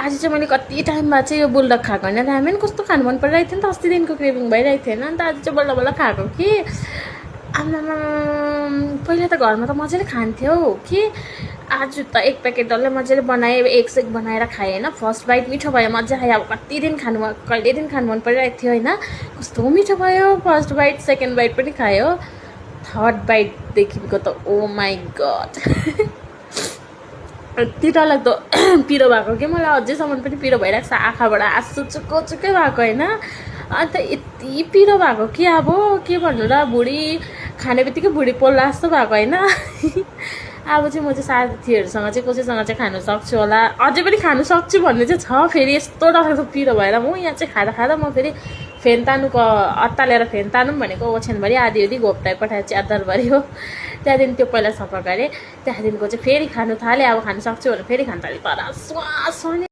आज चाहिँ मैले कति टाइममा चाहिँ यो बुल्डक खाएको होइन रामेन कस्तो खानु मन परिरहेको थियो नि त अस्तिदेखिको क्रेभिङ भइरहेको थियो होइन अन्त आज चाहिँ बल्ल बल्ल खाएको कि आम्मामा पहिला त घरमा त मजाले खान्थ्यो कि आज त एक प्याकेट डल्लै मजाले बनाएँ एक सेक बनाएर खाएँ होइन फर्स्ट बाइट मिठो भयो मजा आयो अब कति दिन खानु कहिले दिन खानु मन परिरहेको थियो होइन कस्तो मिठो भयो फर्स्ट बाइट सेकेन्ड बाइट पनि खायो थर्ड बाइटदेखिको त ओ माई गड यति डरलाग्दो पिरो भएको कि मलाई अझैसम्म पनि पिरो भइरहेको छ आँखाबाट आँसु चुक्कै भएको होइन अन्त यति पिरो भएको कि अब के भन्नु र भुँडी खाने बित्तिकै भुँडी पोल्ला जस्तो भएको होइन अब चाहिँ म चाहिँ साथीहरूसँग चाहिँ कसैसँग चाहिँ खानु सक्छु होला अझै पनि खानु सक्छु भन्ने चाहिँ छ फेरि यस्तो डरलाग्दो पिरो भएर म यहाँ चाहिँ खाँदा म फेरि फेन तानुको अत्तालेर फेन तानौँ भनेको ओछ्यानभरि आधी घोप्टाइ पठाएर च्यादरभरि हो त्यहाँदेखि त्यो पहिला सफा गरेँ त्यहाँदेखिको चाहिँ फेरि खानु थालेँ अब खानु सक्छु भने फेरि खानु थालेँ तर स्वास